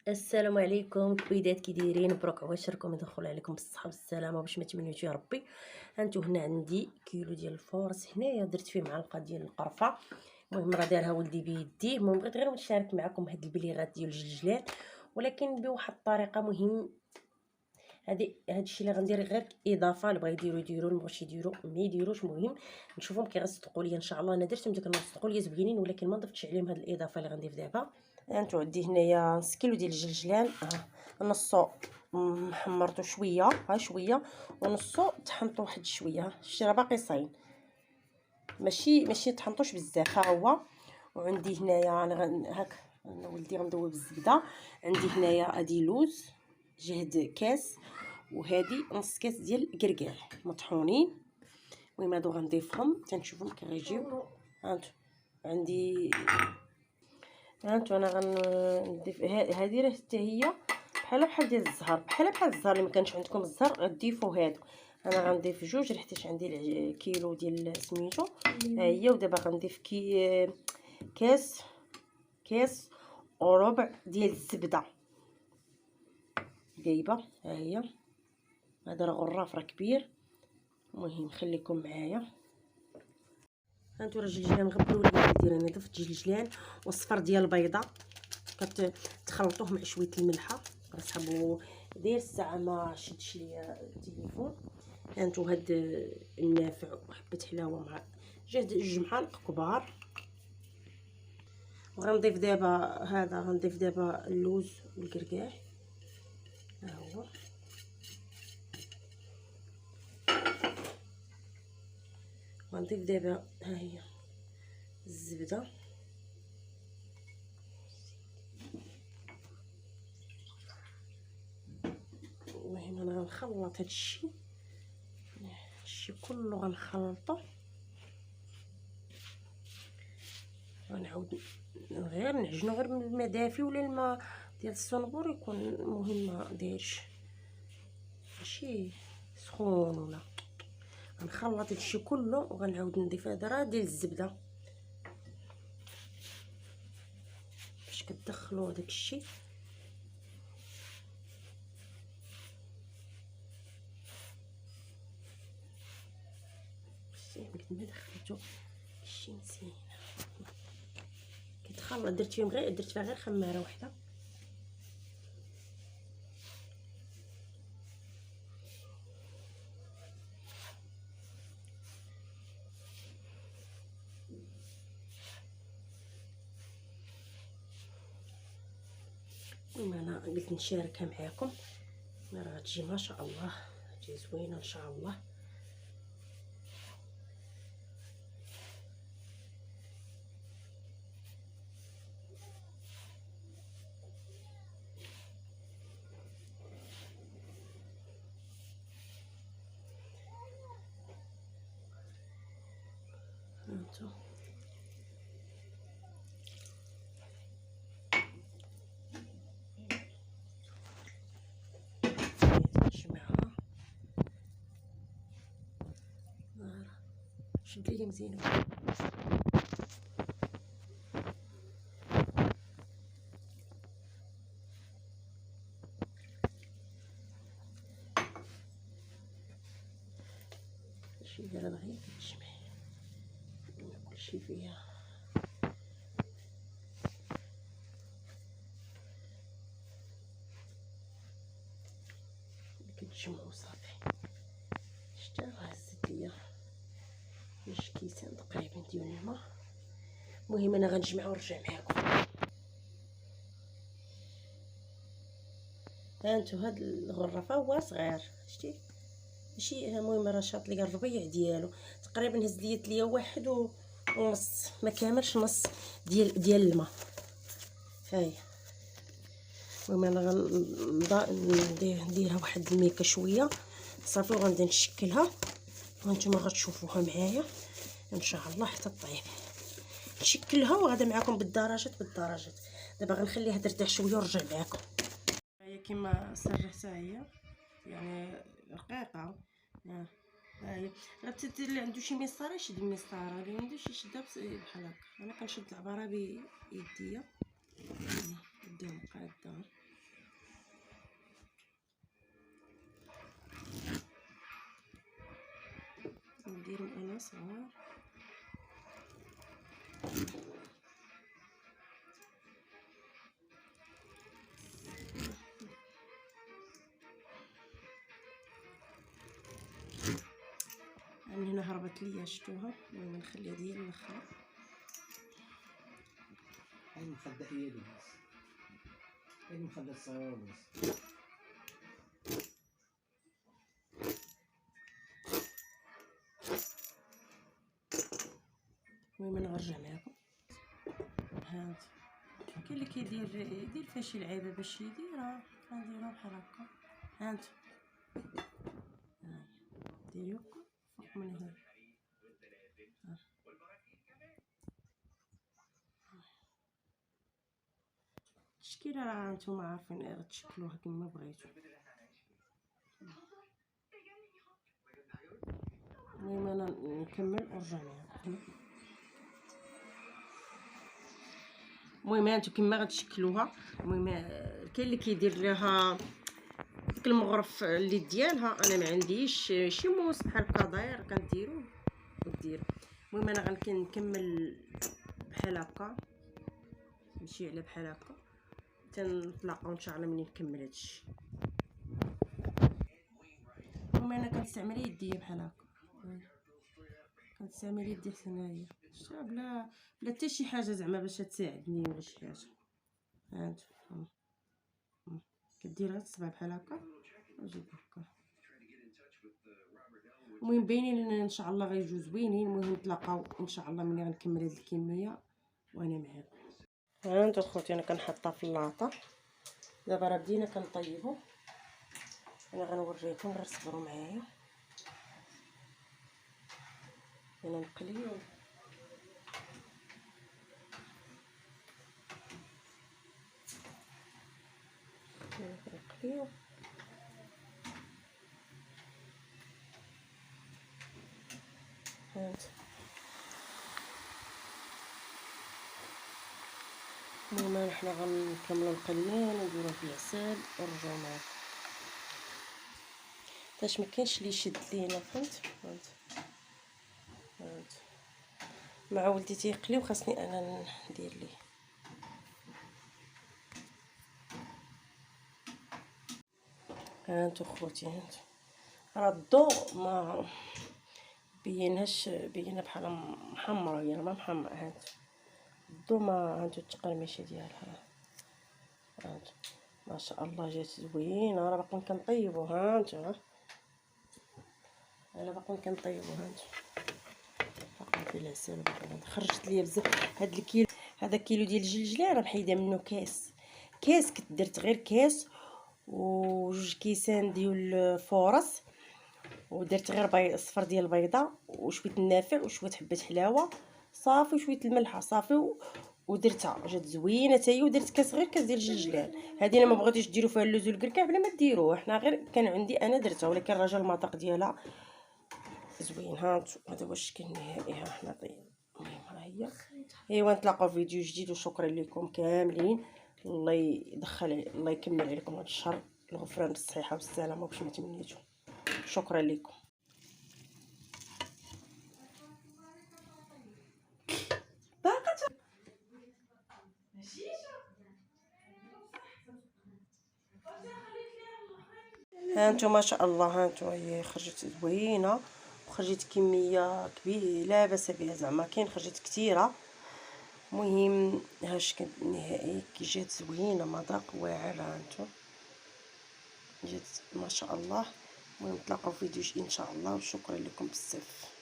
السلام عليكم كويدات، كي دايرين؟ مبروك عواشركم، يدخل عليكم بالصحه والسلامه باش ما تمنيوش يا ربي. هانتو هنا عندي كيلو ديال الفورس، هنايا درت فيه معلقه ديال القرفه. المهم راه دارها ولدي بيديه. المهم بغيت غير نشارك معكم هاد البليغات ديال الجلجلان، ولكن بواحد الطريقه. مهم هادشي اللي غندير غير اضافه، اللي بغا يديروا ما بغاش يديروا ما يديروش. المهم نشوفهم كي غيصدقوا لي ان شاء الله. انا درتهم ديك النص صدقوا لي زوينين، ولكن ما ضفتش عليهم هاد الاضافه اللي غندير دابا. هانتو عندي هنايا نص كيلو ديال الجلجلان، نصو حمرته شويه، شويه، ونصو طحنته واحد شويه. شتي راه باقي صاين، ماشي طحنتوش بزاف. ها هو. وعندي هنايا انا هاك انا ولدي غندوب بالزبده. عندي هنايا ادي لوز جهد كاس، وهذه نص كاس ديال الكركاع مطحونين. المهم هادو غنضيفهم تنشوفهم كي غيجيو. هانتو عندي، هانتو انا غنضيف هذه راه حتى هي بحال ديال الزهر، بحال الزهر. اللي ما كانش عندكم الزهر غديفوا هادو. انا غنضيف جوج حيت عندي كيلو ديال سميتو. ها هي. ودابا غنضيف كاس وربع ديال الزبده دايبه. ها هي. هذا راه غراف راه كبير. المهم خليكم معايا. هانتو راه الجلجلان غبروا لي ندير. انا ضفت جلجلان وصفر ديال البيضه، كتخلطوه مع شويه الملحه. غنسحبوا داير الساعه ما شدش ليا التليفون. هانتو هاد النافع وحبه حلاوه مع جوج معالق كبار. وغنضيف دابا اللوز والكركاع. ها هو. غنضيف دابا ها هي الزبده. المهم انا غنخلط هادشي كله، غنخلطو. غنعاود غير نعجنو غير بالماء دافي ولا الماء ديال الصنبور يكون. المهم ما دايرش ماشي سخون ولا. غنخلط هادشي كله وغنعاود نضيف هذا راه ديال الزبده باش كتدخلوا داكشي. قلت ما دخلتو داكشي مزيان كيتخلط. درت فيها غير خماره وحده. المهم انا قلت نشاركها معاكم. راه تجي ما شاء الله، تجي زوينه ان شاء الله. هانتو نجمعها. شد لي مزيان. شي دابا غير كتجمع كلشي فيها. كتجمعو صافي. شتا راه هزت ليا جوج كيسان تقريبا ديال الماء. المهم انا غنجمع ونرجع معاكم. هانتو هاد الغرافه هو صغير، شتي ماشي. المهم راه شاط ليا الربيع ديالو تقريبا. هز ليا واحد ونص، ما كاملش نص ديال الماء. هاهي. المهم انا نديرها واحد الميكه شويه صافي، وغنبدا نشكلها. وانتم غتشوفوها معايا ان شاء الله حتى طيب. نشكلها وغادا معكم بالدرجات. دابا غنخليها ترتاح شويه ونرجع معكم. هي كما سرحتها هي، يعني رقيقه. ها هي. اللي عنده شي مسطره يشد المسطره، اللي ما عندوش يشدها بحال هكا. انا كنشد العباره بيديا. نبداو قاده صغار. من هنا هربت ليا شفتوها. المهم نخليها ديال الاخر. هاي المخدة هي اللي بس، هاي المخدة الصغيرة بس. المهم نرجع معكم. هانت كاين اللي كيدير فيها شي لعيبه باش يديرها، كنديرها بحال هكا. هانت ديري فوق من هنا. التشكيله راه نتوما عارفين غتشكلوها كما بغيتو. المهم انا نكمل ونرجع معكم. المهم هانتو كما غتشكلوها. المهم كاين اللي كيدير لها ديك المغرف اللي ديالها، انا ما عنديش شي موس بحال هكا داير كنديرو ودير. المهم انا غنكمل بحال هكا، نمشي على بحال هكا، تنتلاقاو ان شاء الله ملي نكمل هادشي. المهم انا كنستعمل يديا بحال هكا، كنستعمل يدي حتى هنايا بلا حتى شي حاجه زعما باش تساعدني ولا شي حاجه. هانتو كدير هاد الصبع بحال هكا وجيب هكا. المهم باينين ان شاء الله غيجوز زوينين. المهم نتلاقاو ان شاء الله ملي غنكمل هاد الكميه وانا معاكم. هانتو خوتي انا كنحطها في اللاطه. دابا راه بدينا كنطيبو. انا غنوريكم غير صبروا معايا. انا نقليو نقليو هانت. المهم حنا غنكملو القليان ونديروه في العسل ونرجعو معاكم باش ما كاينش اللي يشد لينا. فهمت؟ هانت مع ولدي تيقلي وخاصني انا ندير ليه. هانتو خوتي هانتو راه الضوء ما بينهاش، بينا بحال محمره هي ما محمره. هانتو الضوء ما هانتو التقرميشه ديالها. هانتو ما شاء الله جات زوينه. راه باقيين كنطيبو. هانتو انا باقيين كنطيبو. هانتو باقي في العسل. خرجت ليا بزاف هاد الكيلو. هذا كيلو ديال الجلجله راه محيده منه كاس كنت درت غير كاس وجوج كيسان ديال الفورص، ودرت غير صفر ديال البيضه وشويه النافع وشويه حبه حلاوه صافي وشويه الملحه صافي ودرتها جات زوينه حتى هي. ودرت كاس غير كاس ديال الجلجلان. هذه الا ما بغيتيش ديروا فيها اللوز والكركاع بلا ما ديروه، حنا غير كان عندي انا درتها، ولكن الرجل المذاق ديالها زوين. هانتو هذا هو الشكل النهائي. ها حنا طيب. المهم ها هي. ايوا نتلاقاو في فيديو جديد وشكرا لكم كاملين. الله يدخل الله يكمل عليكم هذا الشهر الغفران بالصحه والسلامه باش ما تمنيتو. شكرا لكم. هانتو ما شاء الله. هانتو هي خرجت زوينه وخرجت كميه كبيره لا باس بها زعما كاين خرجت كثيره. المهم ها الشكل النهائي كي جات زوينه مذاق واعر. هانتو جات ما شاء الله. المهم نتلاقاو في فيديو ان شاء الله وشكرا لكم بزاف.